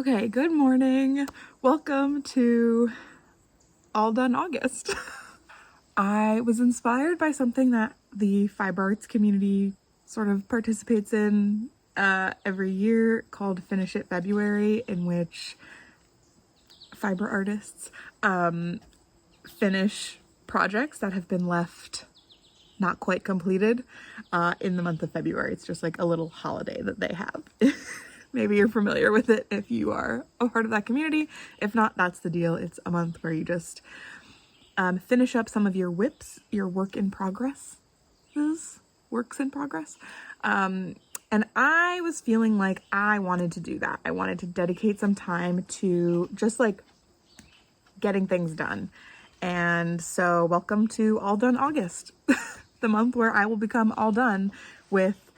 Okay, good morning. Welcome to All Done August. I was inspired by something that the fiber arts community sort of participates in every year called Finish It February, in which fiber artists finish projects that have been left not quite completed in the month of February. It's just like a little holiday that they have. Maybe you're familiar with it if you are a part of that community. If not, that's the deal. It's a month where you just finish up some of your WIPs, your works in progress. And I was feeling like I wanted to do that. I wanted to dedicate some time to just like getting things done. And so welcome to All Done August, the month where I will become all done with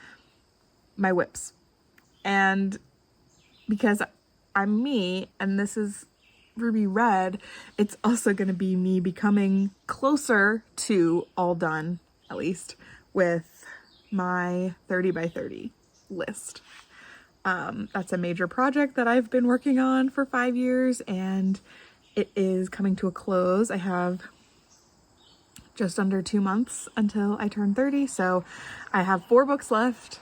my WIPs. And because I'm me, and this is Ruby Red, it's also going to be me becoming closer to all done, at least, with my 30 by 30 list. That's a major project that I've been working on for 5 years, and it is coming to a close. I have just under 2 months until I turn 30, so I have 4 books left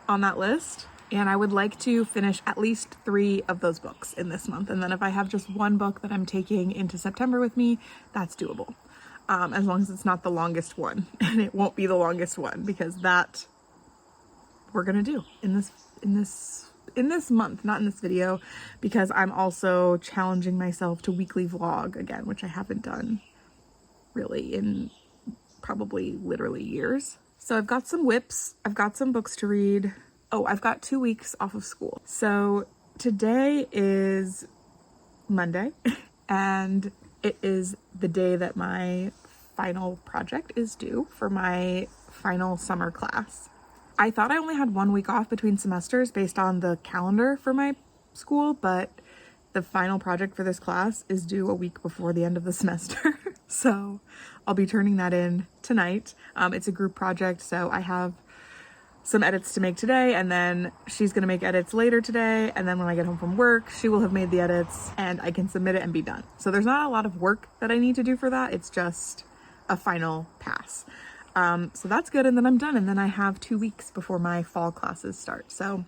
on that list, and I would like to finish at least 3 of those books in this month. And then if I have just 1 book that I'm taking into September with me, that's doable, as long as it's not the longest one. And it won't be the longest one, because that we're gonna do in this month, not in this video, because I'm also challenging myself to weekly vlog again, which I haven't done really in probably literally years. So I've got some WIPs, I've got some books to read. Oh, I've got 2 weeks off of school. So today is Monday, and it is the day that my final project is due for my final summer class. I thought I only had 1 week off between semesters based on the calendar for my school, but the final project for this class is due a week before the end of the semester. So I'll be turning that in tonight. It's a group project, so I have some edits to make today, and then she's gonna make edits later today, and then when I get home from work, she will have made the edits and I can submit it and be done. So there's not a lot of work that I need to do for that. It's just a final pass. So that's good, and then I'm done, and then I have 2 weeks before my fall classes start. So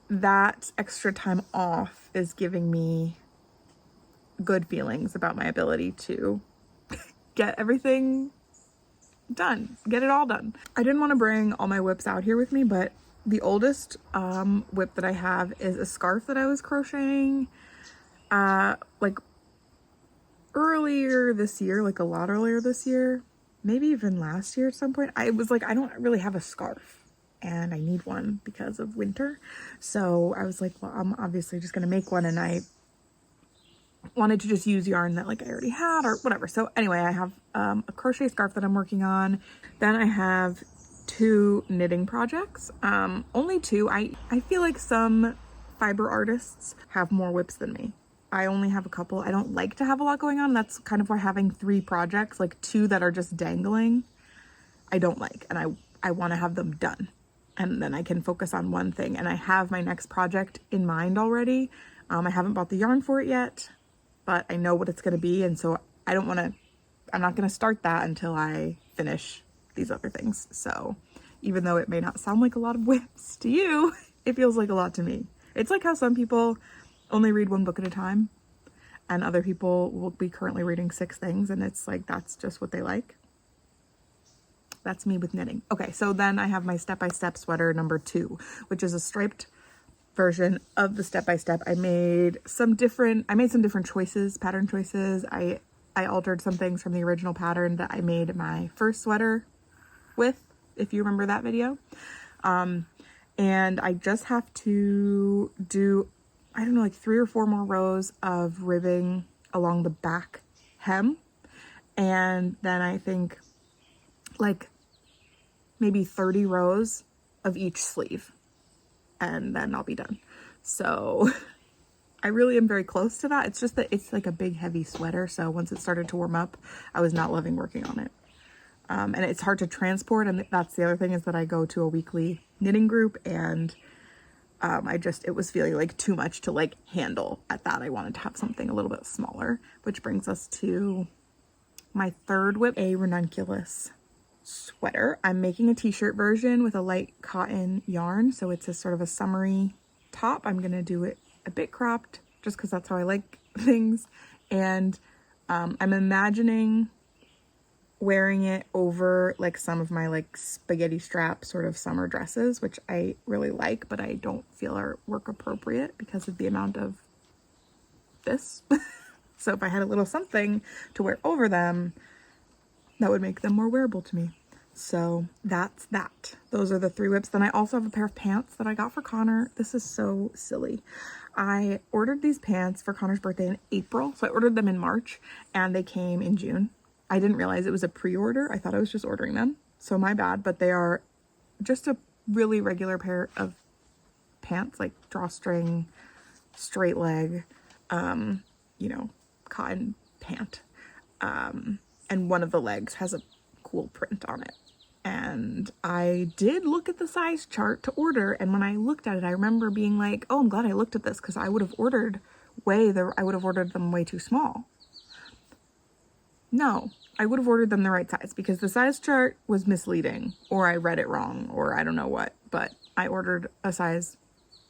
that extra time off is giving me good feelings about my ability to get everything done, get it all done. I didn't want to bring all my WIPs out here with me, but the oldest WIP that I have is a scarf that I was crocheting like earlier this year, like a lot earlier this year, maybe even last year at some point. I was like, I don't really have a scarf and I need one because of winter. So I was like, well, I'm obviously just gonna make one, and I wanted to just use yarn that like I already had or whatever. So anyway, I have a crochet scarf that I'm working on. Then I have 2 knitting projects, only 2. I feel like some fiber artists have more WIPs than me. I only have a couple. I don't like to have a lot going on. That's kind of why having 3 projects, like 2 that are just dangling, I don't like, and I want to have them done, and then I can focus on one thing. And I have my next project in mind already. I haven't bought the yarn for it yet, but I know what it's going to be, and so I'm not going to start that until I finish these other things. So even though it may not sound like a lot of WIPs to you, it feels like a lot to me. It's like how some people only read 1 book at a time, and other people will be currently reading 6 things, and it's like, that's just what they like. That's me with knitting. Okay, so then I have my step-by-step sweater number 2, which is a striped version of the step-by-step. I made some different choices, pattern choices. I altered some things from the original pattern that I made my first sweater with, if you remember that video. And I just have to do, I don't know, like 3 or 4 more rows of ribbing along the back hem. And then I think like maybe 30 rows of each sleeve, and then I'll be done. So I really am very close to that. It's just that it's like a big heavy sweater, so once it started to warm up, I was not loving working on it. And it's hard to transport, and that's the other thing, is that I go to a weekly knitting group, and it was feeling like too much to like handle at that. I wanted to have something a little bit smaller, which brings us to my third whip, a ranunculus sweater. I'm making a t-shirt version with a light cotton yarn. So it's a sort of a summery top. I'm going to do it a bit cropped just because that's how I like things. And I'm imagining wearing it over like some of my like spaghetti strap sort of summer dresses, which I really like, but I don't feel are work appropriate because of the amount of this. So if I had a little something to wear over them, that would make them more wearable to me. So that's that. Those are the 3 whips. Then I also have a pair of pants that I got for Connor. This is so silly. I ordered these pants for Connor's birthday in April. So I ordered them in March and they came in June. I didn't realize it was a pre-order. I thought I was just ordering them. So my bad, but they are just a really regular pair of pants, like drawstring, straight leg, cotton pant. And one of the legs has a cool print on it. And I did look at the size chart to order. And when I looked at it, I remember being like, oh, I'm glad I looked at this because I would have ordered them way too small. No, I would have ordered them the right size because the size chart was misleading, or I read it wrong, or I don't know what, but I ordered a size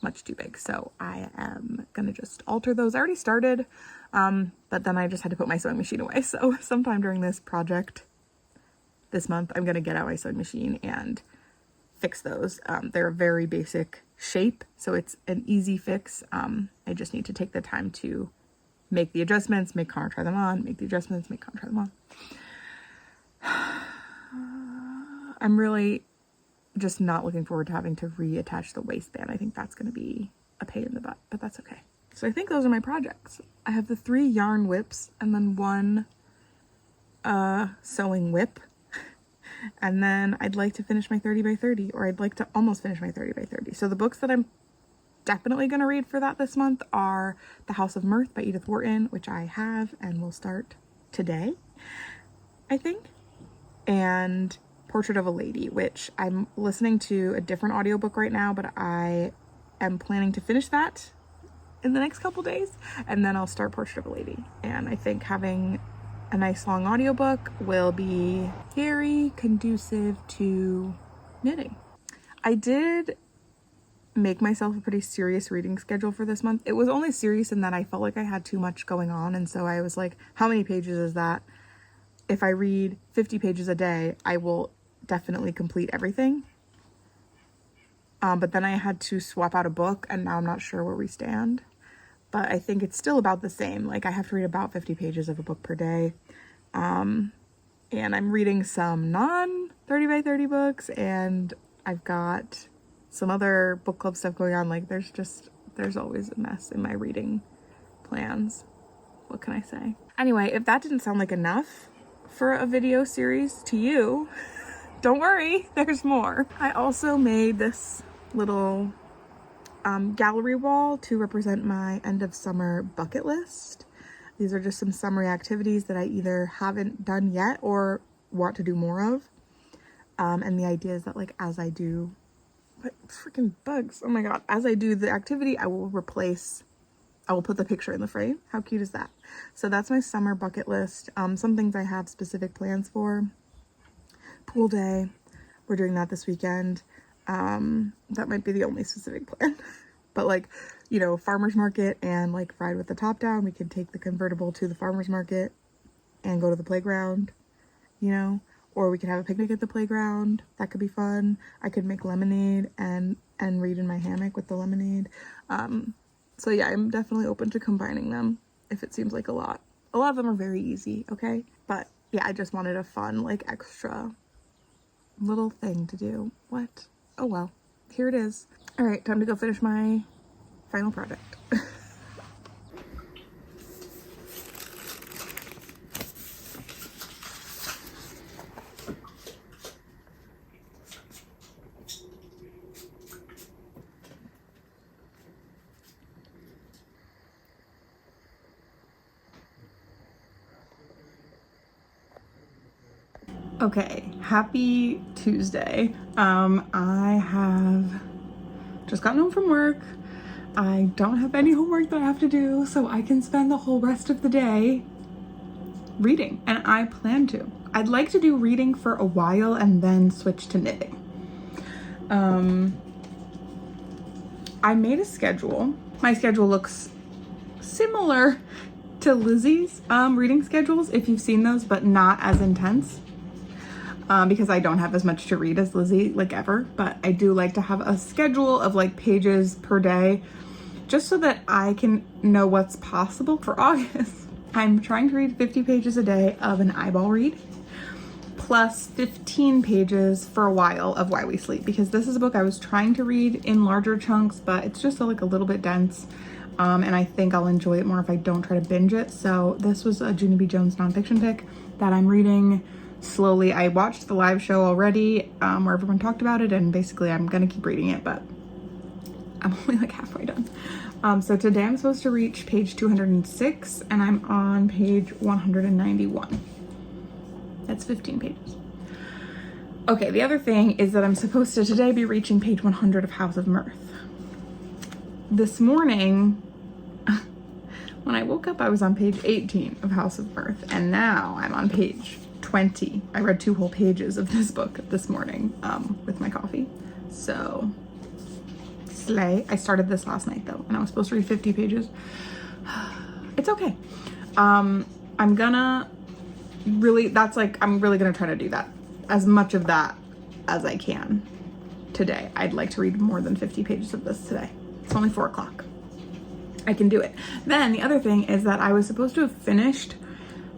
much too big. So I am going to just alter those. I already started, but then I just had to put my sewing machine away. So sometime during this project this month, I'm going to get out my sewing machine and fix those. They're a very basic shape, so it's an easy fix. I just need to take the time to make the adjustments, make Connor try them on, make the adjustments, make Connor try them on. I'm really just not looking forward to having to reattach the waistband. I think that's going to be a pain in the butt, but that's okay. So I think those are my projects. I have the 3 yarn whips and then 1 sewing whip. And then I'd like to finish my 30 by 30, or I'd like to almost finish my 30 by 30. So the books that I'm definitely going to read for that this month are The House of Mirth by Edith Wharton, which I have and will start today, I think, and Portrait of a Lady, which I'm listening to a different audiobook right now, but I am planning to finish that in the next couple days, and then I'll start Portrait of a Lady. And I think having a nice long audiobook will be very conducive to knitting. I did make myself a pretty serious reading schedule for this month. It was only serious in that I felt like I had too much going on, and so I was like, how many pages is that? If I read 50 pages a day, I will definitely complete everything. But then I had to swap out a book, and now I'm not sure where we stand. But I think it's still about the same. Like, I have to read about 50 pages of a book per day. And I'm reading some non-30 by 30 books, and I've got some other book club stuff going on. Like, there's always a mess in my reading plans. What can I say? Anyway, if that didn't sound like enough for a video series to you, don't worry, there's more. I also made this little gallery wall to represent my end of summer bucket list. These are just some summery activities that I either haven't done yet or want to do more of. And the idea is that, like, as I do, what freaking bugs, oh my god, as I do the activity, I will put the picture in the frame. How cute is that? So that's my summer bucket list. Some things I have specific plans for. Pool day, we're doing that this weekend. That might be the only specific plan. But, like, you know, farmer's market and, like, ride with the top down. We can take the convertible to the farmer's market and go to the playground, you know, or we could have a picnic at the playground. That could be fun. I could make lemonade and read in my hammock with the lemonade. So yeah, I'm definitely open to combining them if it seems like a lot. A lot of them are very easy, okay? But yeah, I just wanted a fun, like, extra little thing to do. What? Oh well, here it is. All right, time to go finish my final project. Okay, happy Tuesday. I have just gotten home from work. I don't have any homework that I have to do, so I can spend the whole rest of the day reading, and I plan to. I'd like to do reading for a while and then switch to knitting. I made a schedule. My schedule looks similar to Lizzie's reading schedules, if you've seen those, but not as intense. Because I don't have as much to read as Lizzie, like, ever, but I do like to have a schedule of like pages per day, just so that I can know what's possible for August. I'm trying to read 50 pages a day of an eyeball read, plus 15 pages for a while of Why We Sleep, because this is a book I was trying to read in larger chunks, but it's just like a little bit dense. And I think I'll enjoy it more if I don't try to binge it. So this was a Junie B. Jones nonfiction pick that I'm reading slowly. I watched the live show already, where everyone talked about it, and basically I'm gonna keep reading it, but I'm only like halfway done. So today I'm supposed to reach page 206, and I'm on page 191. That's 15 pages. Okay, the other thing is that I'm supposed to today be reaching page 100 of House of Mirth. This morning, when I woke up, I was on page 18 of House of Mirth, and now I'm on page 20. I read 2 whole pages of this book this morning with my coffee. So, slay. I started this last night though, and I was supposed to read 50 pages. It's okay. I'm really gonna try to do that. As much of that as I can today. I'd like to read more than 50 pages of this today. It's only 4 o'clock. I can do it. Then the other thing is that I was supposed to have finished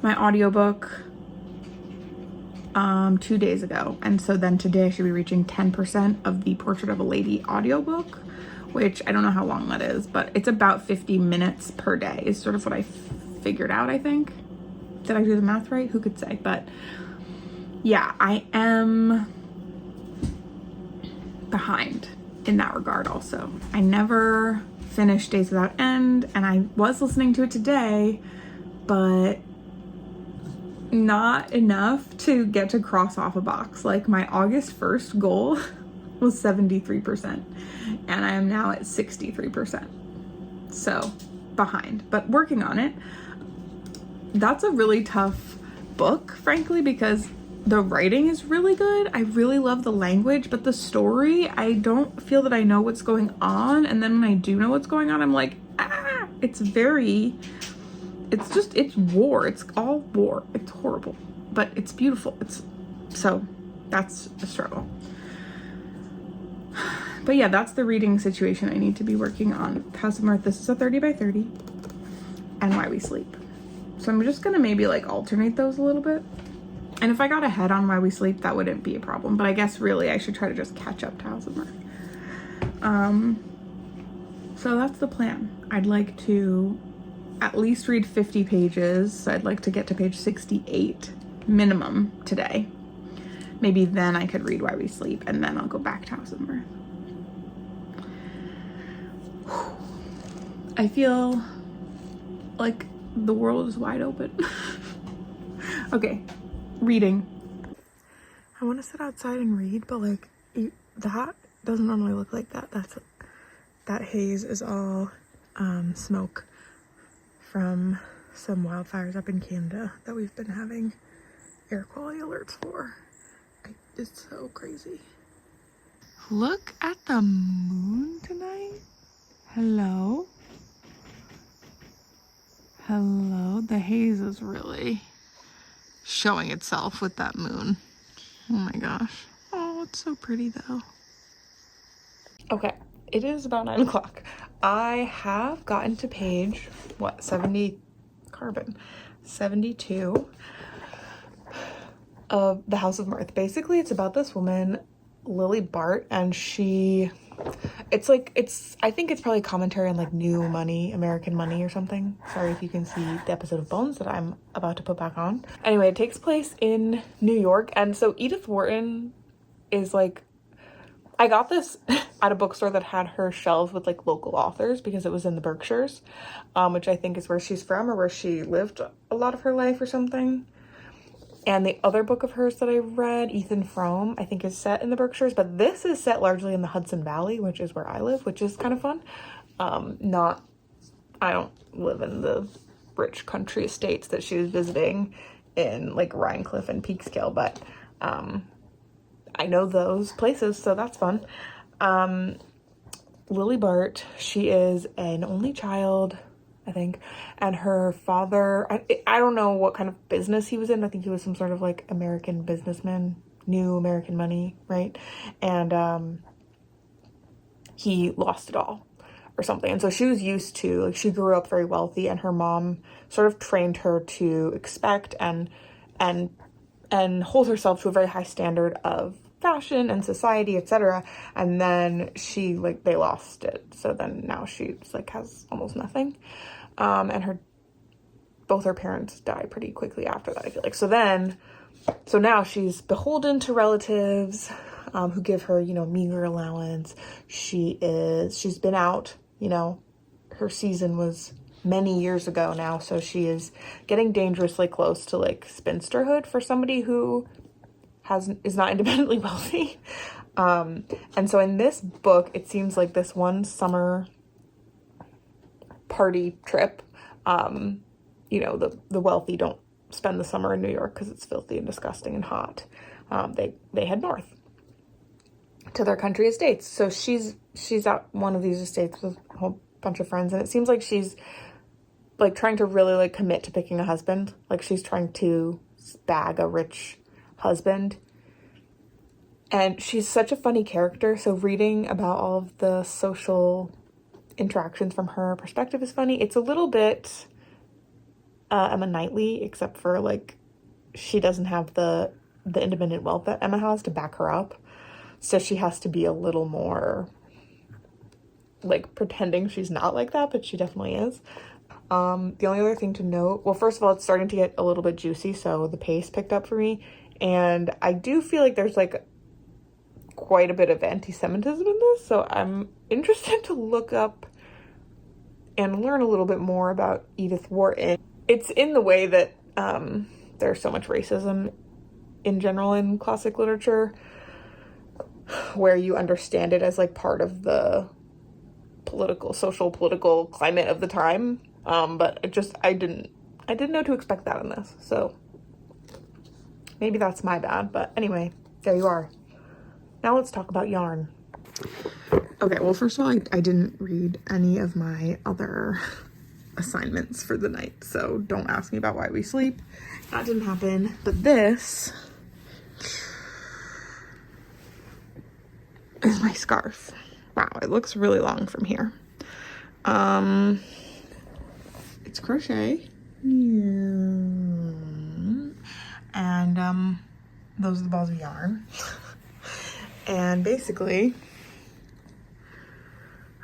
my audiobook 2 days ago. And so then today I should be reaching 10% of the Portrait of a Lady audiobook, which I don't know how long that is, but it's about 50 minutes per day is sort of what I figured out, I think. Did I do the math right? Who could say? But yeah, I am behind in that regard also. I never finished Days Without End, and I was listening to it today, but not enough to get to cross off a box. Like, my August 1st goal was 73%, and I am now at 63%. So behind, but working on it. That's a really tough book, frankly, because the writing is really good. I really love the language, but the story, I don't feel that I know what's going on. And then when I do know what's going on, I'm like, it's war. It's all war. It's horrible, but it's beautiful. So that's a struggle. But yeah, that's the reading situation I need to be working on. House of Mirth, this is a 30 by 30, and Why We Sleep. So I'm just gonna maybe like alternate those a little bit. And if I got ahead on Why We Sleep, that wouldn't be a problem. But I guess really I should try to just catch up to House of Mirth. So that's the plan. I'd like to at least read 50 pages. So I'd like to get to page 68 minimum today. Maybe then I could read Why We Sleep, and then I'll go back to House of Mirth. I feel like the world is wide open. Okay, reading. I want to sit outside and read, but like that doesn't normally look like that. That haze is all smoke from some wildfires up in Canada that we've been having air quality alerts for. It's so crazy. Look at the moon tonight. Hello. Hello. The haze is really showing itself with that moon. Oh my gosh. Oh, it's so pretty though. Okay, it is about 9 o'clock. I have gotten to page, 72 of The House of Mirth. Basically, it's about this woman, Lily Bart, and I think it's probably commentary on like new money, American money or something. Sorry if you can see the episode of Bones that I'm about to put back on. Anyway, it takes place in New York, and so Edith Wharton is like, I got this at a bookstore that had her shelves with like local authors because it was in the Berkshires, which I think is where she's from or where she lived a lot of her life or something. And the other book of hers that I read, Ethan Frome, I think is set in the Berkshires, but this is set largely in the Hudson Valley, which is where I live, which is kind of fun. I don't live in the rich country estates that she was visiting in like Rhinecliff and Peekskill, but I know those places, so that's fun. Lily Bart, she is an only child, I think, and her father, I don't know what kind of business he was in. I think he was some sort of like American businessman, new American money, right? And he lost it all or something. And so she was used to, like, she grew up very wealthy, and her mom sort of trained her to expect and hold herself to a very high standard of fashion and society, etc. And then she, like, they lost it. So then now she's like has almost nothing. And both her parents die pretty quickly after that, I feel like. So now she's beholden to relatives who give her, meager allowance. She's been out, her season was many years ago now, so she is getting dangerously close to like spinsterhood for somebody who is not independently wealthy. And so in this book, it seems like this one summer party trip, the wealthy don't spend the summer in New York because it's filthy and disgusting and hot. They head north to their country estates. So she's at one of these estates with a whole bunch of friends, and it seems like she's like trying to really like commit to picking a husband. Like she's trying to bag a rich husband. And she's such a funny character. So reading about all of the social interactions from her perspective is funny. It's a little bit Emma Knightley, except for like she doesn't have the independent wealth that Emma has to back her up. So she has to be a little more like pretending she's not like that, but she definitely is. The only other thing to note, well, first of all, it's starting to get a little bit juicy, so the pace picked up for me. And I do feel like there's like quite a bit of anti-Semitism in this, so I'm interested to look up and learn a little bit more about Edith Wharton. It's in the way that there's so much racism in general in classic literature, where you understand it as like part of the social political climate of the time. But I didn't know to expect that in this. So maybe that's my bad, but anyway, there you are. Now let's talk about yarn. Okay, well, first of all, I didn't read any of my other assignments for the night, so don't ask me about why we sleep. That didn't happen. But this is my scarf. Wow, it looks really long from here. It's crochet. And those are the balls of yarn. And basically,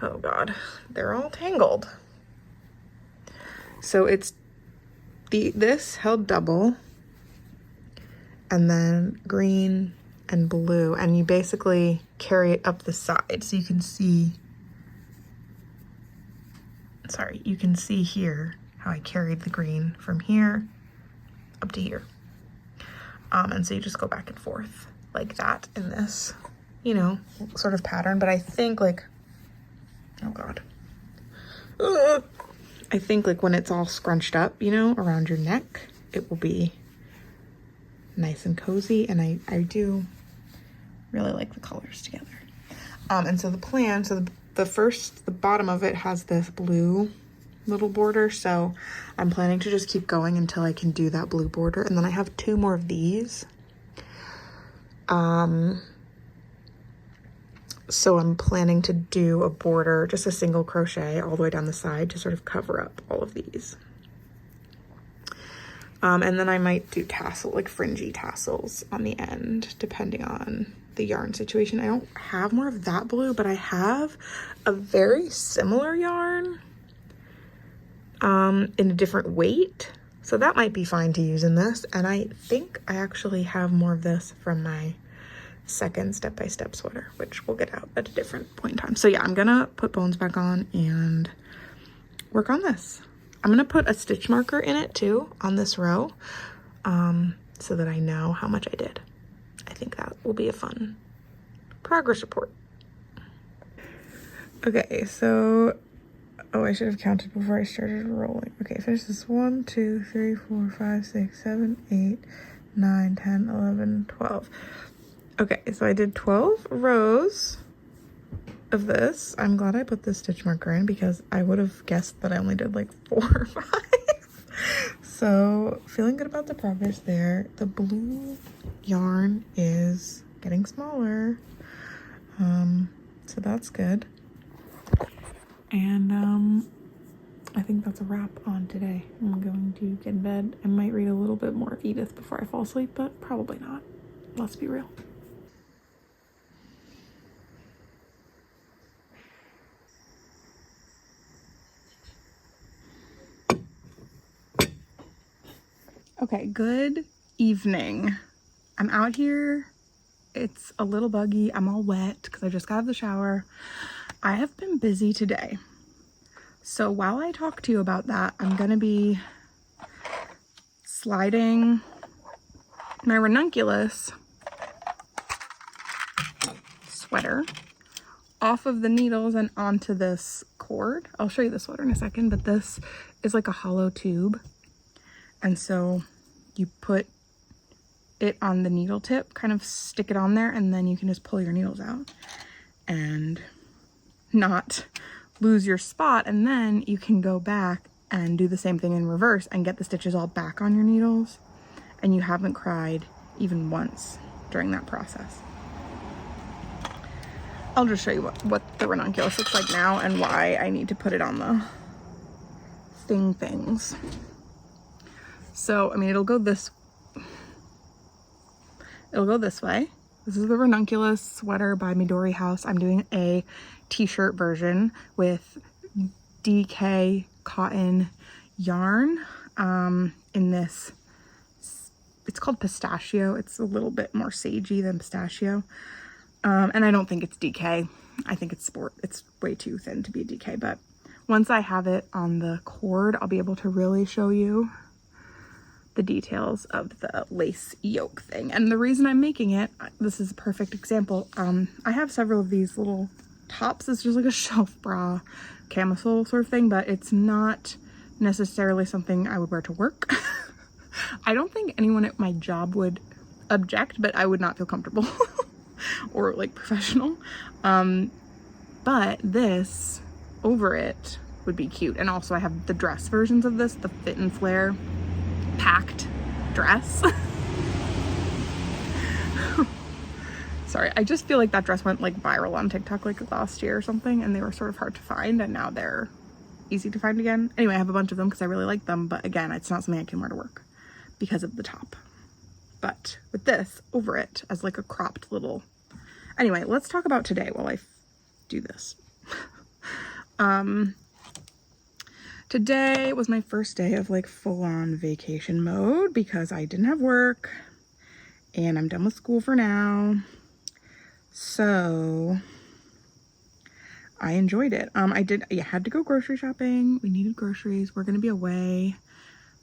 oh god, they're all tangled. So it's this held double, and then green and blue, and you basically carry it up the side so you can see, you can see here how I carried the green from here up to here. And so you just go back and forth like that in this, sort of pattern. But I think like, oh god, I think like when it's all scrunched up, around your neck, it will be nice and cozy. And I do really like the colors together. And so the plan, the bottom of it has this blue little border. So I'm planning to just keep going until I can do that blue border. And then I have 2 more of these. So I'm planning to do a border, just a single crochet all the way down the side to sort of cover up all of these. And then I might do like fringy tassels on the end, depending on the yarn situation. I don't have more of that blue, but I have a very similar yarn in a different weight. So that might be fine to use in this. And I think I actually have more of this from my second step-by-step sweater, which we'll get out at a different point in time. So yeah, I'm gonna put bones back on and work on this. I'm gonna put a stitch marker in it too on this row, so that I know how much I did. I think that will be a fun progress report. Okay, so, oh, I should have counted before I started rolling. Okay, finish this 1, 2, 3, 4, 5, 6, 7, 8, 9, 10, 11, 12. Okay, so I did 12 rows of this. I'm glad I put this stitch marker in because I would have guessed that I only did like 4 or 5. So feeling good about the progress there. The blue yarn is getting smaller. So that's good. And I think that's a wrap on today. I'm going to get in bed. I might read a little bit more of Edith before I fall asleep, but probably not. Let's be real. Okay, good evening. I'm out here. It's a little buggy. I'm all wet because I just got out of the shower. I have been busy today. So while I talk to you about that, I'm going to be sliding my ranunculus sweater off of the needles and onto this cord. I'll show you the sweater in a second, but this is like a hollow tube. And so you put it on the needle tip, kind of stick it on there, and then you can just pull your needles out and not lose your spot. And then you can go back and do the same thing in reverse and get the stitches all back on your needles. And you haven't cried even once during that process. I'll just show you what the ranunculus looks like now and why I need to put it on the things. So, I mean, it'll go this way. This is the ranunculus sweater by Midori House. I'm doing a t-shirt version with DK cotton yarn in this, it's called pistachio. It's a little bit more sagey than pistachio. And I don't think it's DK. I think it's sport. It's way too thin to be DK, but once I have it on the cord, I'll be able to really show you the details of the lace yoke thing. And the reason I'm making it, this is a perfect example. I have several of these little tops. It's just like a shelf bra camisole sort of thing, but it's not necessarily something I would wear to work. I don't think anyone at my job would object, but I would not feel comfortable or like professional. But this over it would be cute. And also I have the dress versions of this, the fit and flare packed dress. Sorry, I just feel like that dress went like viral on TikTok like last year or something, and they were sort of hard to find, and now they're easy to find again. Anyway, I have a bunch of them because I really like them, but again, it's not something I can wear to work because of the top. But with this over it as like a cropped little... Anyway, let's talk about today while I do this. Today was my first day of like full-on vacation mode because I didn't have work and I'm done with school for now. So I enjoyed it. I had to go grocery shopping. We needed groceries. We're going to be away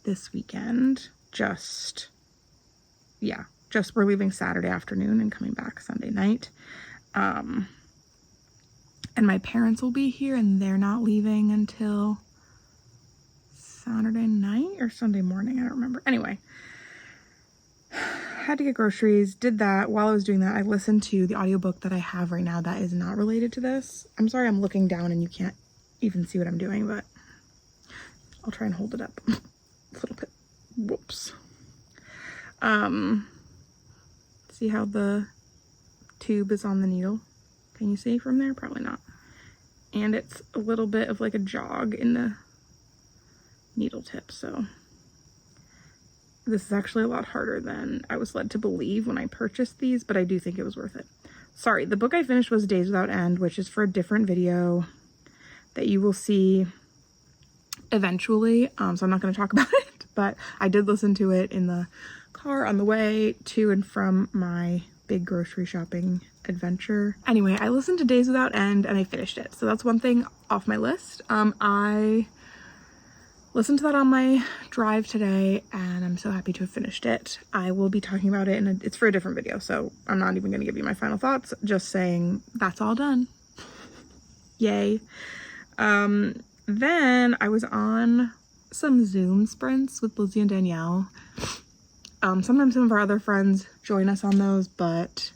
this weekend. We're leaving Saturday afternoon and coming back Sunday night. And my parents will be here and they're not leaving until Saturday night or Sunday morning. I don't remember. Anyway, had to get groceries, did that. While I was doing that, I listened to the audiobook that I have right now that is not related to this. I'm sorry I'm looking down and you can't even see what I'm doing, but I'll try and hold it up a little bit. Whoops. See how the tube is on the needle? Can you see from there? Probably not. And it's a little bit of like a jog in the needle tip, so this is actually a lot harder than I was led to believe when I purchased these, but I do think it was worth it. Sorry, the book I finished was Days Without End, which is for a different video that you will see eventually, so I'm not going to talk about it, but I did listen to it in the car on the way to and from my big grocery shopping adventure. Anyway, I listened to Days Without End and I finished it, so that's one thing off my list. I listened to that on my drive today, and I'm so happy to have finished it. I will be talking about it, and it's for a different video, so I'm not even going to give you my final thoughts, just saying that's all done. Yay. Then I was on some Zoom sprints with Lizzie and Danielle. Sometimes some of our other friends join us on those, but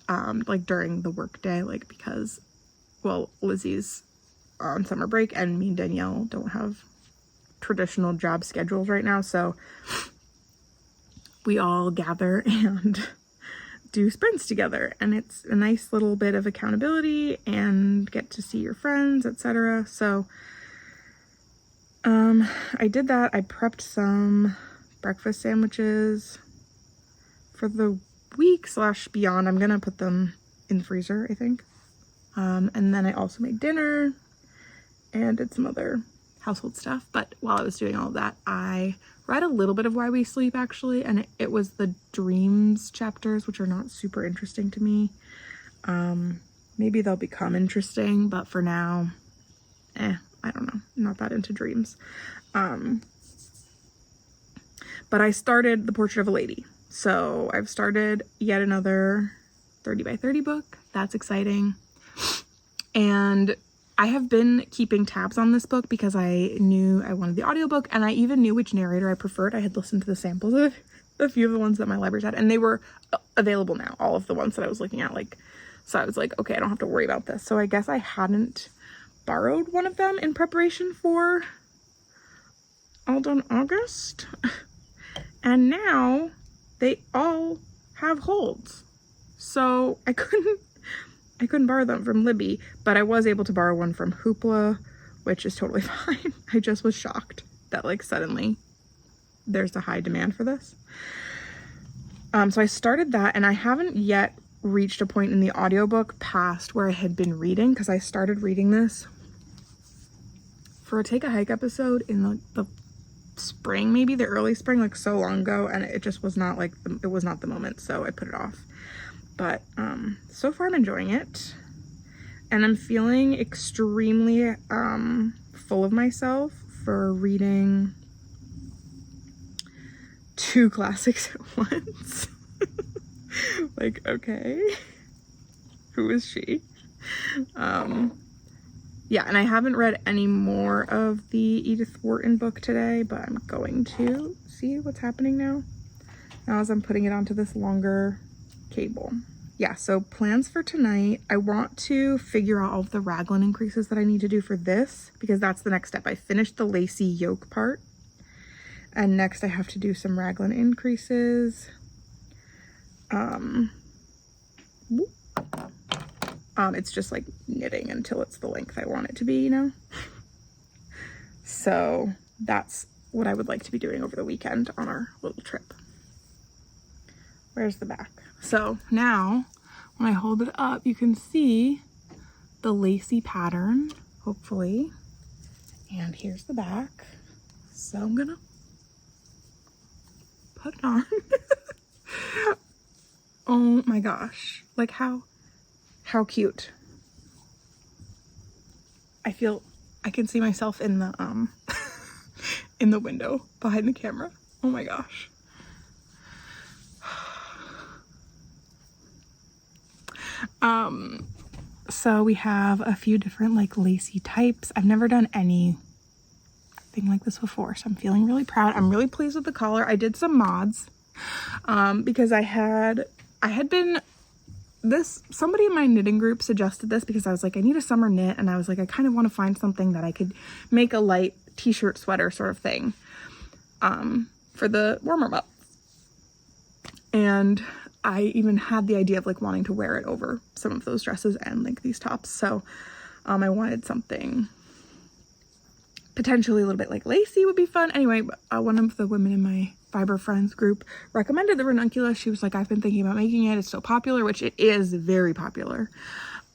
like during the work day, like because, well, Lizzie's on summer break and me and Danielle don't have traditional job schedules right now, so we all gather and do sprints together, and it's a nice little bit of accountability and get to see your friends, etc. So I did that. I prepped some breakfast sandwiches for the week / beyond. I'm gonna put them in the freezer, I think. And then I also made dinner and did some other household stuff. But while I was doing all of that, I read a little bit of Why We Sleep, actually, and it was the dreams chapters, which are not super interesting to me. Maybe they'll become interesting, but for now, I don't know. I'm not that into dreams. But I started The Portrait of a Lady. So I've started yet another 30 by 30 book. That's exciting. And I have been keeping tabs on this book because I knew I wanted the audiobook, and I even knew which narrator I preferred. I had listened to the samples of a few of the ones that my library's had, and they were available now, all of the ones that I was looking at. So I was like, okay, I don't have to worry about this. So I guess I hadn't borrowed one of them in preparation for Alden August. And now they all have holds. So I couldn't borrow them from Libby, but I was able to borrow one from Hoopla, which is totally fine. I just was shocked that like suddenly there's a high demand for this. So I started that, and I haven't yet reached a point in the audiobook past where I had been reading, because I started reading this for a Take a Hike episode in the spring, maybe the early spring, like so long ago, and it just was not like it was not the moment, so I put it off. But so far I'm enjoying it, and I'm feeling extremely full of myself for reading 2 classics at once. Like, okay, who is she? Yeah, and I haven't read any more of the Edith Wharton book today, but I'm going to see what's happening now as I'm putting it onto this longer cable. Yeah, so plans for tonight. I want to figure out all of the raglan increases that I need to do for this, because that's the next step. I finished the lacy yoke part, and next I have to do some raglan increases. It's just like knitting until it's the length I want it to be, you know? So that's what I would like to be doing over the weekend on our little trip. Where's the back? So now when I hold it up, you can see the lacy pattern, hopefully. And here's the back. So I'm gonna put it on. Oh my gosh. Like how cute. I can see myself in the in the window behind the camera. Oh my gosh. So we have a few different like lacy types. I've never done anything like this before, so I'm feeling really proud. I'm really pleased with the collar. I did some mods because I had been somebody in my knitting group suggested this, because I was like, I need a summer knit, and I was like, I kind of want to find something that I could make a light t-shirt sweater sort of thing for the warmer months. And I even had the idea of like wanting to wear it over some of those dresses and like these tops. So I wanted something potentially a little bit like lacy would be fun. Anyway, one of the women in my Fiber Friends group recommended the ranunculus. She was like, I've been thinking about making it. It's so popular, which it is very popular.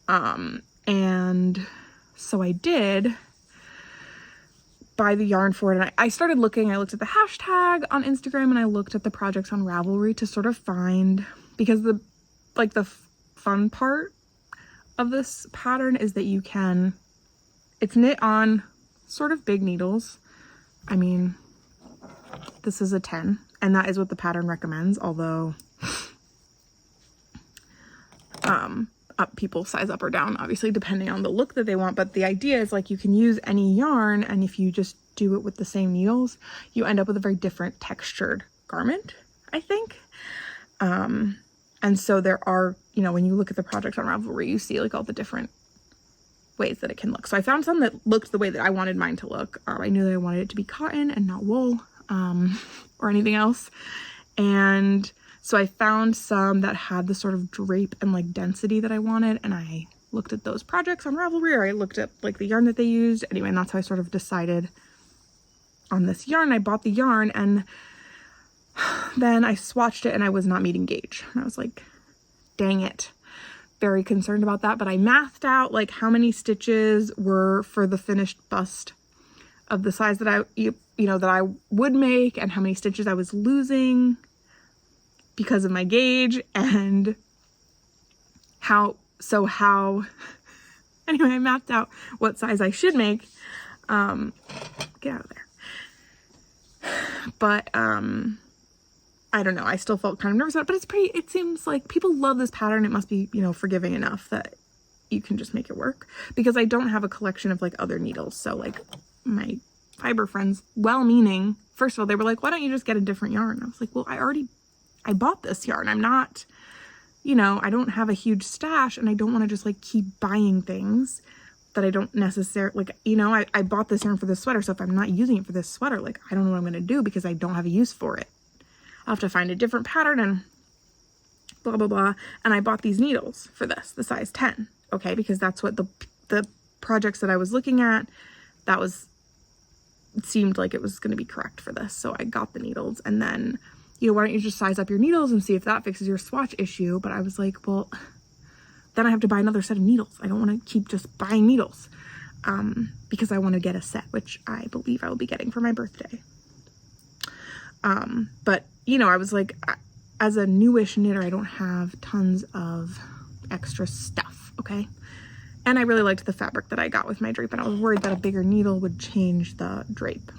And so I did buy the yarn for it, and I started looking. I looked at the hashtag on Instagram, and I looked at the projects on Ravelry to sort of find, because the fun part of this pattern is that it's knit on sort of big needles, I mean, this is a 10, and that is what the pattern recommends, although people size up or down, obviously, depending on the look that they want. But the idea is like you can use any yarn, and if you just do it with the same needles, you end up with a very different textured garment, I think. And so there are, you know, when you look at the project on Ravelry, you see like all the different ways that it can look. So I found some that looked the way that I wanted mine to look. I knew that I wanted it to be cotton and not wool, or anything else. And so I found some that had the sort of drape and like density that I wanted, and I looked at those projects on Ravelry, or I looked at like the yarn that they used. Anyway, and that's how I sort of decided on this yarn. I bought the yarn, and then I swatched it and I was not meeting gauge. And I was like, dang it. Very concerned about that. But I mathed out like how many stitches were for the finished bust of the size that that I would make, and how many stitches I was losing because of my gauge, and anyway, I mapped out what size I should make. Get out of there. But I don't know, I still felt kind of nervous about it, but it seems like people love this pattern. It must be, you know, forgiving enough that you can just make it work, because I don't have a collection of like other needles. So like my fiber friends, well-meaning, first of all, they were like, why don't you just get a different yarn? I was like, well, I bought this yarn. I'm not, you know, I don't have a huge stash, and I don't want to just like keep buying things that I don't necessarily, like, you know, I bought this yarn for this sweater. So if I'm not using it for this sweater, like, I don't know what I'm going to do, because I don't have a use for it. I'll have to find a different pattern and blah, blah, blah. And I bought these needles for this, the size 10. Okay. Because that's what the projects that I was looking at, it seemed like it was going to be correct for this. So I got the needles, and then, you know, why don't you just size up your needles and see if that fixes your swatch issue? But I was like, well, then I have to buy another set of needles. I don't want to keep just buying needles, because I want to get a set, which I believe I will be getting for my birthday. But, you know, I was like, as a newish knitter, I don't have tons of extra stuff, okay? And I really liked the fabric that I got with my drape, and I was worried that a bigger needle would change the drape.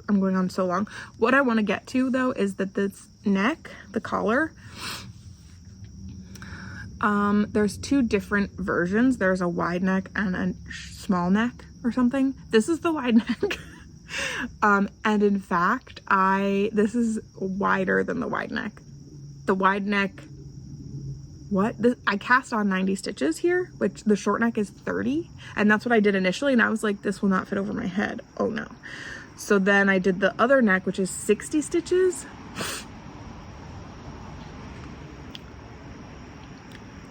I'm going on so long. What I want to get to, though, is that this neck, the collar, there's two different versions. There's a wide neck and a small neck or something. This is the wide neck. And in fact, this is wider than the wide neck. The wide neck, I cast on 90 stitches here, which the short neck is 30. And that's what I did initially. And I was like, this will not fit over my head. Oh no. So then I did the other neck, which is 60 stitches.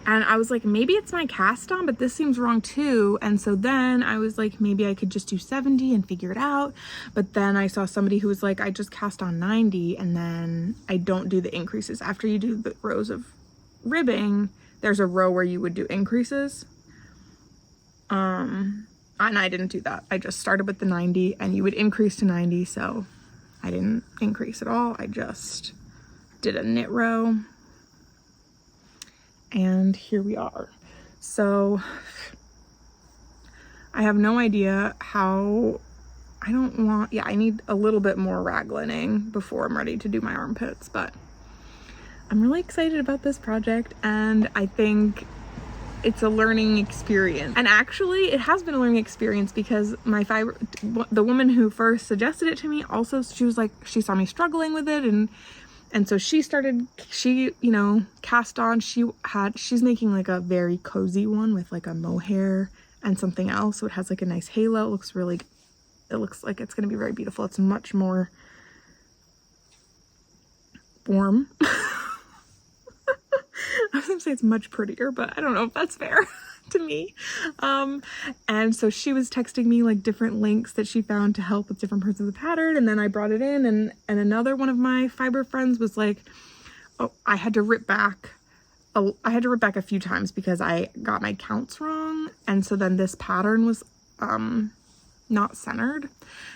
And I was like, maybe it's my cast on, but this seems wrong too. And so then I was like, maybe I could just do 70 and figure it out. But then I saw somebody who was like, I just cast on 90 and then I don't do the increases. After you do the rows of ribbing, there's a row where you would do increases. And I didn't do that. I just started with the 90, and you would increase to 90. So I didn't increase at all. I just did a knit row. And here we are. So I have no idea how, I need a little bit more raglining before I'm ready to do my armpits, but I'm really excited about this project, and I think it's a learning experience. And actually it has been a learning experience, because the woman who first suggested it to me also, she was like, she saw me struggling with it, and so she cast on, she's making like a very cozy one with like a mohair and something else. So it has like a nice halo. It looks like it's going to be very beautiful. It's much more warm. I was gonna say it's much prettier, but I don't know if that's fair to me. And so she was texting me like different links that she found to help with different parts of the pattern. And then I brought it in, and another one of my fiber friends was like, oh, I had to rip back a few times because I got my counts wrong. And so then this pattern was, not centered.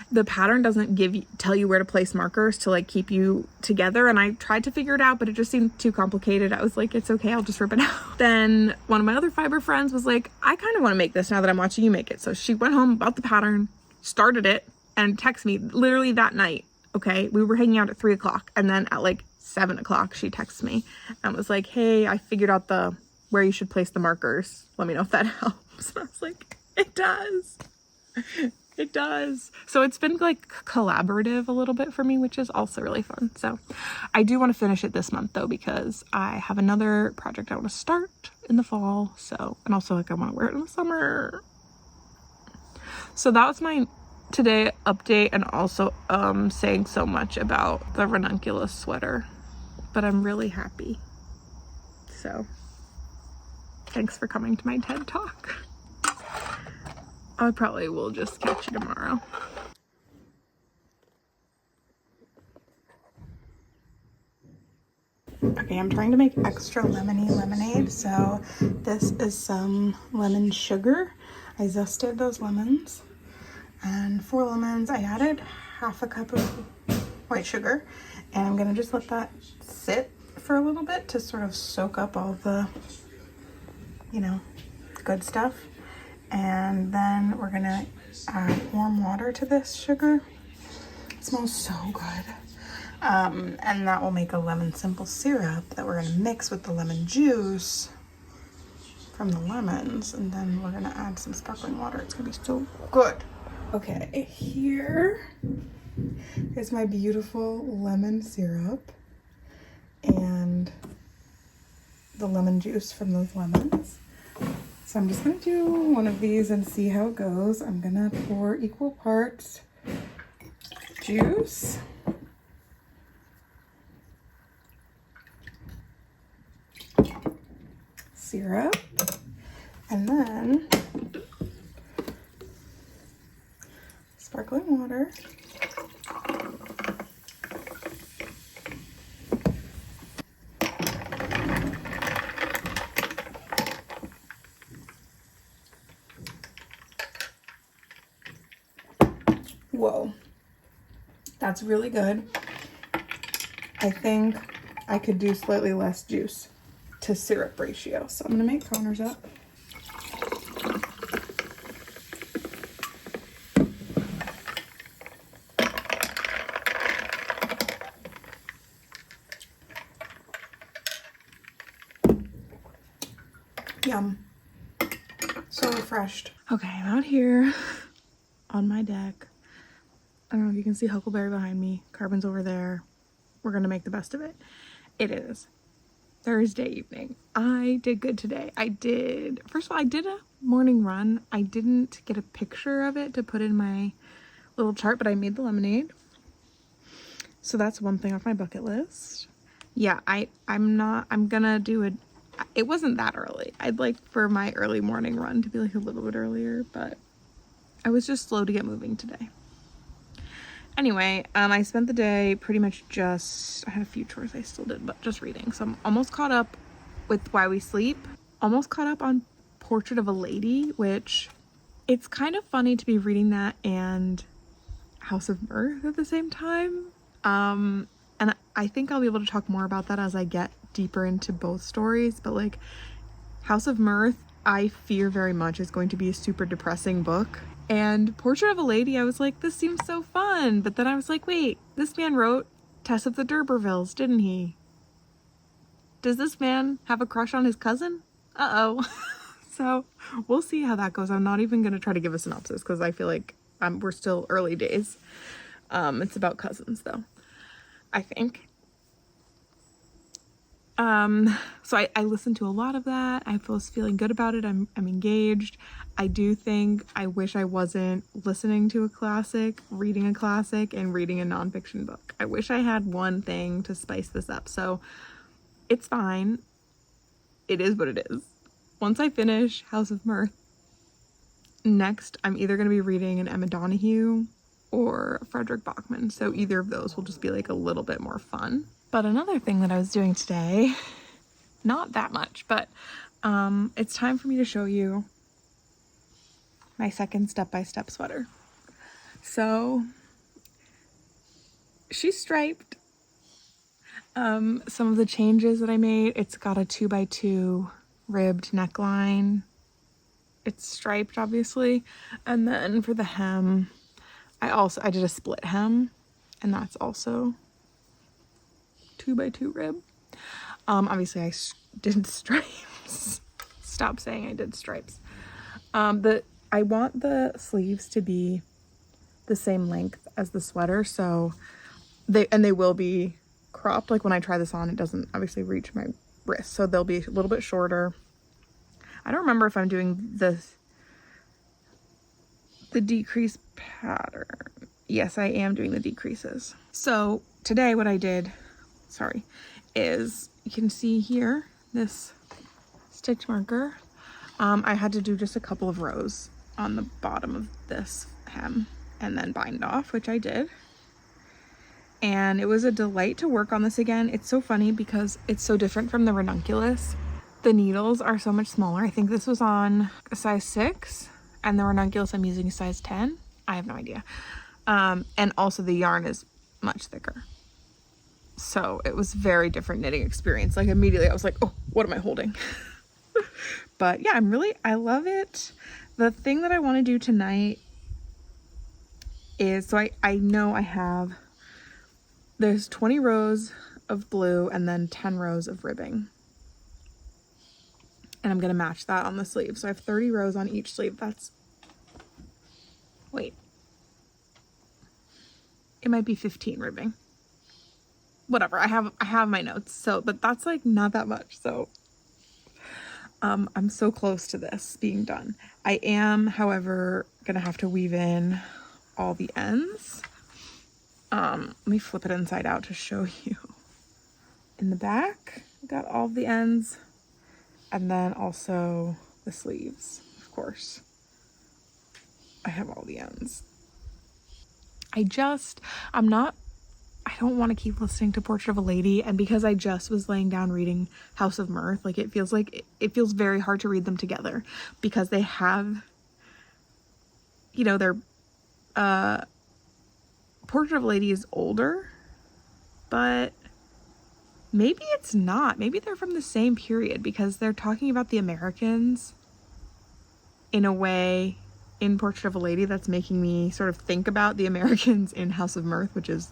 The pattern doesn't tell you where to place markers to like keep you together, and I tried to figure it out, but it just seemed too complicated. I was like, it's okay, I'll just rip it out. Then one of my other fiber friends was like, I kind of want to make this now that I'm watching you make it. So she went home, bought the pattern, started it, and texted me literally that night. Okay, we were hanging out at 3 o'clock, and then at like 7 o'clock she texted me and was like, hey, I figured out where you should place the markers. Let me know if that helps. And I was like, it does. It does. So it's been like collaborative a little bit for me, which is also really fun. So I do want to finish it this month though, because I have another project I want to start in the fall. So, and also like I want to wear it in the summer. So that was my today update, and also saying so much about the ranunculus sweater, but I'm really happy. So thanks for coming to my TED Talk. I probably will just catch you tomorrow. Okay, I'm trying to make extra lemony lemonade. So this is some lemon sugar. I zested those lemons, and 4 lemons. I added half a cup of white sugar, and I'm gonna just let that sit for a little bit to sort of soak up all the, you know, good stuff. And then we're gonna add warm water to this sugar. It smells so good. And that will make a lemon simple syrup that we're gonna mix with the lemon juice from the lemons. And then we're gonna add some sparkling water. It's gonna be so good. Okay, here is my beautiful lemon syrup and the lemon juice from those lemons. So I'm just gonna do one of these and see how it goes. I'm gonna pour equal parts juice, syrup, and then sparkling water. Whoa, that's really good. I think I could do slightly less juice to syrup ratio. So I'm gonna make counters up. Yum. So refreshed. Okay, I'm out here on my deck. I don't know if you can see Huckleberry behind me. Carbon's over there. We're gonna make the best of it. It is Thursday evening. I did good today. First of all, I did a morning run. I didn't get a picture of it to put in my little chart, but I made the lemonade. So that's one thing off my bucket list. Yeah, I'm gonna do it. It wasn't that early. I'd like for my early morning run to be like a little bit earlier, but I was just slow to get moving today. Anyway, I spent the day pretty much I had a few chores I still did, but just reading. So I'm almost caught up with Why We Sleep. Almost caught up on Portrait of a Lady, which it's kind of funny to be reading that and House of Mirth at the same time. And I think I'll be able to talk more about that as I get deeper into both stories. But like House of Mirth, I fear very much is going to be a super depressing book. And Portrait of a Lady, I was like, this seems so fun. But then I was like, wait, this man wrote Tess of the D'Urbervilles, didn't he? Does this man have a crush on his cousin? Uh-oh. So we'll see how that goes. I'm not even going to try to give a synopsis because I feel like we're still early days. It's about cousins though, I think. So I listened to a lot of that. I was feeling good about it. I'm engaged. I do think I wish I wasn't listening to a classic, reading a classic, and reading a nonfiction book. I wish I had one thing to spice this up. So it's fine. It is what it is. Once I finish House of Mirth, next I'm either going to be reading an Emma Donoghue or Frederick Bachman. So either of those will just be like a little bit more fun. But another thing that I was doing today, not that much, but it's time for me to show you my second step-by-step sweater. So she's striped. Some of the changes that I made, it's got a 2x2 ribbed neckline. It's striped, obviously. And then for the hem, I did a split hem, and that's also 2x2 rib. Obviously I did stripes. Stop saying I did stripes. I want the sleeves to be the same length as the sweater, so they will be cropped. Like when I try this on, it doesn't obviously reach my wrist, so they'll be a little bit shorter. I don't remember if I'm doing the decrease pattern. Yes, I am doing the decreases. So today what I did, is you can see here this stitch marker. I had to do just a couple of rows on the bottom of this hem and then bind off, which I did. And it was a delight to work on this again. It's so funny because it's so different from the ranunculus. The needles are so much smaller. I think this was on a size 6, and the ranunculus I'm using a size 10. I have no idea. And also the yarn is much thicker. So it was a very different knitting experience. Like immediately I was like, oh, what am I holding? But yeah, I love it. The thing that I want to do tonight is, so I know there's 20 rows of blue and then 10 rows of ribbing. And I'm going to match that on the sleeve. So I have 30 rows on each sleeve. It might be 15 ribbing. Whatever, I have my notes. So, but that's like not that much. So I'm so close to this being done. I am, however, gonna have to weave in all the ends. Let me flip it inside out to show you. In the back, got all the ends, and then also the sleeves, of course. I have all the ends. I don't want to keep listening to Portrait of a Lady, and because I just was laying down reading House of Mirth, like it feels very hard to read them together because they have, their Portrait of a Lady is older, but maybe it's not. Maybe they're from the same period because they're talking about the Americans in a way in Portrait of a Lady that's making me sort of think about the Americans in House of Mirth, which is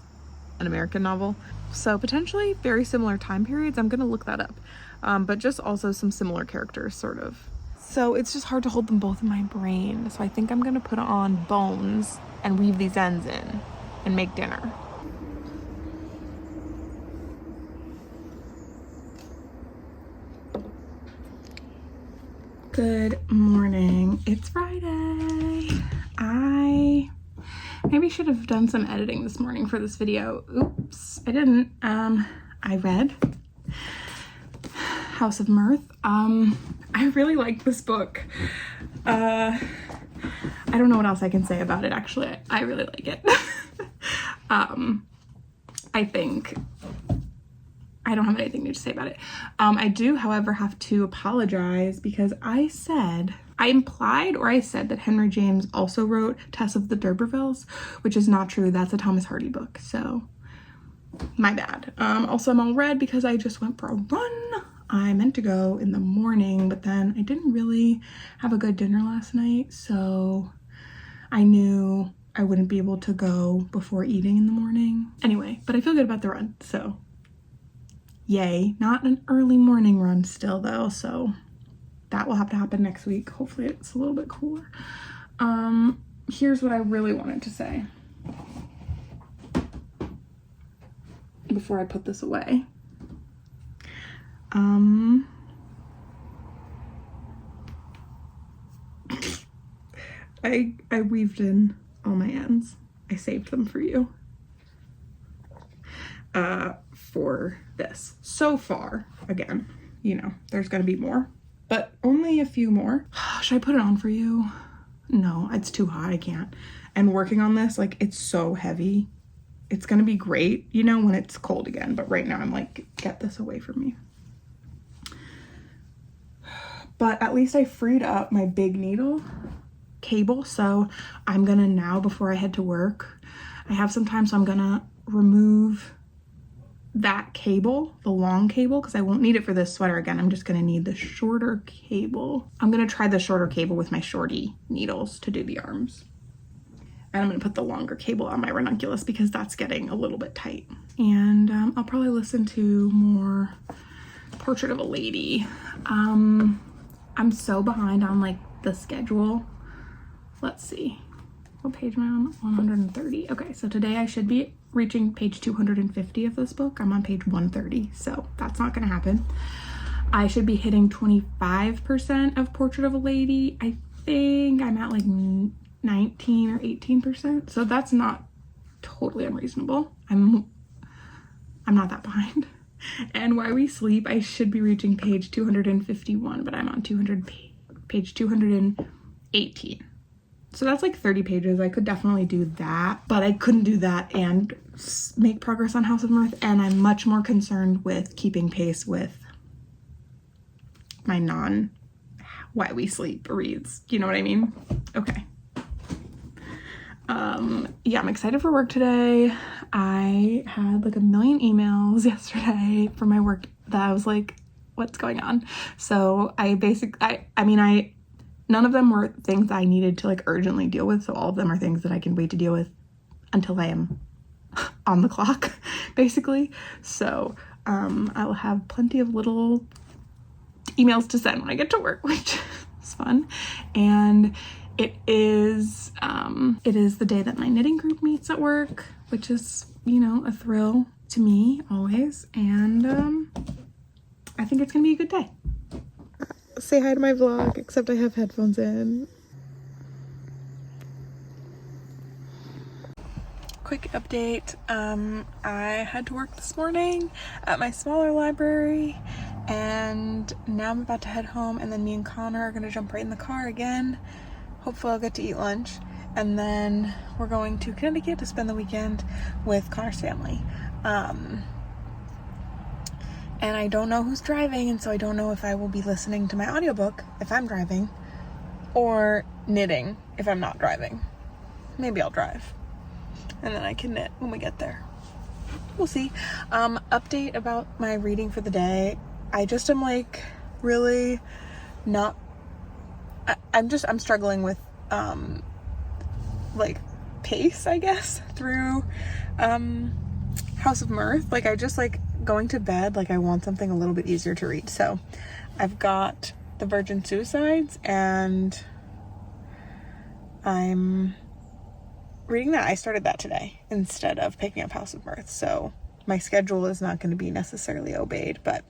an American novel. So potentially very similar time periods. I'm gonna look that up. But just also some similar characters, sort of. So it's just hard to hold them both in my brain. So I think I'm gonna put on bones and weave these ends in and make dinner. Good morning. It's Friday. I maybe should have done some editing this morning for this video. Oops, I didn't. I read House of Mirth. I really like this book. I don't know what else I can say about it, actually. I really like it. I don't have anything new to say about it. I do, however, have to apologize because I said that Henry James also wrote Tess of the D'Urbervilles, which is not true. That's a Thomas Hardy book, so my bad. Also, I'm all red because I just went for a run. I meant to go in the morning, but then I didn't really have a good dinner last night, so I knew I wouldn't be able to go before eating in the morning. Anyway, but I feel good about the run, so yay. Not an early morning run still though, so that will have to happen next week. Hopefully it's a little bit cooler. Here's what I really wanted to say before I put this away. I weaved in all my ends. I saved them for you. For this. So far, again, there's gonna be more, but only a few more. Should I put it on for you? No, it's too hot, I can't. And working on this, like, it's so heavy. It's gonna be great, when it's cold again, but right now I'm like, get this away from me. But at least I freed up my big needle. cable. So I'm gonna now, before I head to work, I have some time, so I'm gonna remove that cable, the long cable, because I won't need it for this sweater again. I'm just gonna need the shorter cable. I'm gonna try the shorter cable with my shorty needles to do the arms. And I'm gonna put the longer cable on my ranunculus because that's getting a little bit tight. And I'll probably listen to more Portrait of a Lady. I'm so behind on like the schedule. Let's see, what page am I on? 130. Okay, so today I should be reaching page 250 of this book. I'm on page 130, so that's not gonna happen. I should be hitting 25% of Portrait of a Lady. I think I'm at like 19 or 18%, so that's not totally unreasonable. I'm not that behind. And Why We Sleep, I should be reaching page 251, but I'm on page 218. So that's like 30 pages. I could definitely do that, but I couldn't do that and make progress on House of Mirth. And I'm much more concerned with keeping pace with my Why We Sleep reads. You know what I mean? Okay. Yeah, I'm excited for work today. I had like a million emails yesterday for my work that I was like, what's going on? So none of them were things I needed to like urgently deal with. So all of them are things that I can wait to deal with until I am on the clock, basically. So I will have plenty of little emails to send when I get to work, which is fun. And it is the day that my knitting group meets at work, which is, you know, a thrill to me always. And I think it's gonna be a good day. Say hi to my vlog, except I have headphones in. Quick update. I had to work this morning at my smaller library, and now I'm about to head home, and then me and Connor are gonna jump right in the car again. Hopefully I'll get to eat lunch, and then we're going to Connecticut to spend the weekend with Connor's family. And I don't know who's driving, and so I don't know if I will be listening to my audiobook if I'm driving, or knitting if I'm not driving. Maybe I'll drive, and then I can knit when we get there. We'll see. Update about my reading for the day. I just am like really not, I'm struggling with like pace, I guess, through House of Mirth. Like I just like going to bed, like I want something a little bit easier to read. So I've got The Virgin Suicides, and I'm reading that. I started that today instead of picking up House of Mirth. So my schedule is not going to be necessarily obeyed, but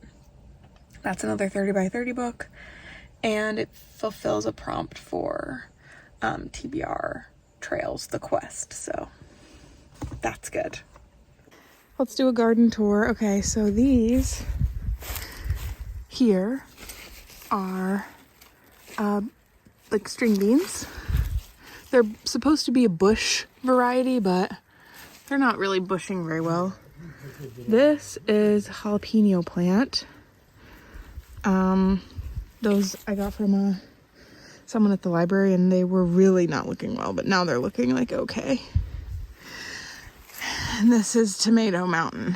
that's another 30 by 30 book, and it fulfills a prompt for TBR Trails The Quest. So that's good. Let's do a garden tour. Okay, so these here are like string beans. They're supposed to be a bush variety, but they're not really bushing very well. This is jalapeno plant. Those I got from someone at the library, and they were really not looking well, but now they're looking like okay. And this is Tomato Mountain.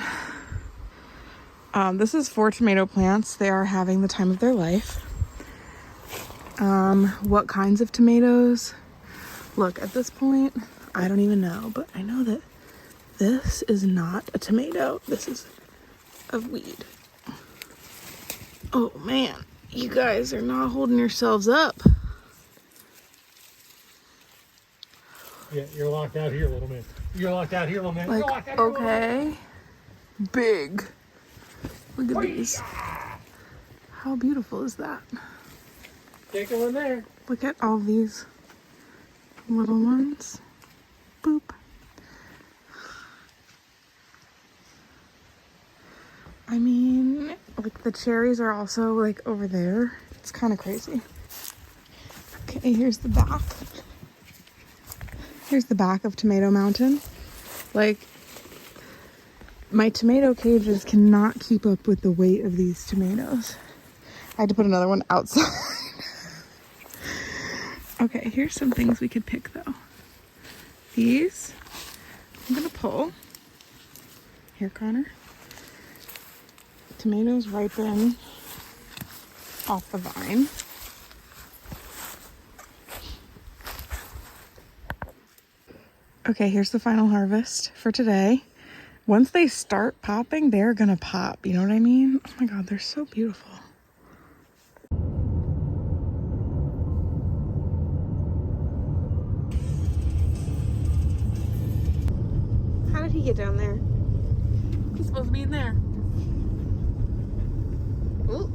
This is 4 tomato plants. They are having the time of their life. What kinds of tomatoes? Look, at this point, I don't even know, but I know that this is not a tomato. This is a weed. Oh man, you guys are not holding yourselves up. Yeah, you're locked out here, little man. You're locked out here, little man. Like, You're locked out here, okay. Big. Look at these. How beautiful is that? Can't go in there. Look at all these little ones. Boop. I mean, like the cherries are also like over there. It's kind of crazy. Okay, here's the back. Here's the back of Tomato Mountain. Like, my tomato cages cannot keep up with the weight of these tomatoes. I had to put another one outside. Okay, here's some things we could pick though. These, I'm gonna pull. Here, Connor. Tomatoes ripen off the vine. Okay, here's the final harvest for today. Once they start popping, they're gonna pop. You know what I mean? Oh my God, they're so beautiful. How did he get down there? He's supposed to be in there. Ooh.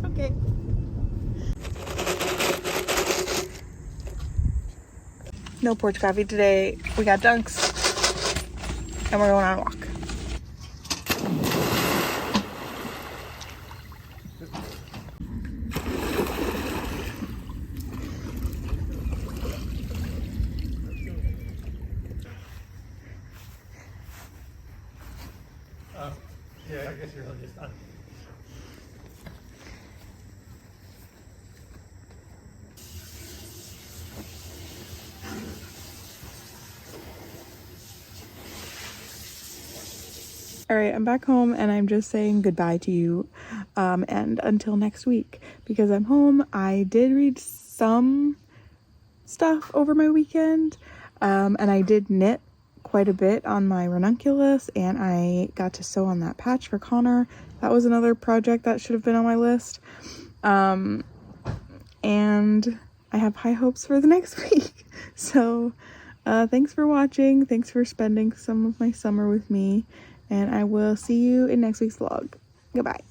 Okay. No porch coffee today. We got dunks and we're going on a walk. Yeah, I guess you're just done. All right, I'm back home and I'm just saying goodbye to you and until next week because I'm home. I did read some stuff over my weekend and I did knit quite a bit on my ranunculus and I got to sew on that patch for Connor. That was another project that should have been on my list. And I have high hopes for the next week. So thanks for watching. Thanks for spending some of my summer with me. And I will see you in next week's vlog. Goodbye.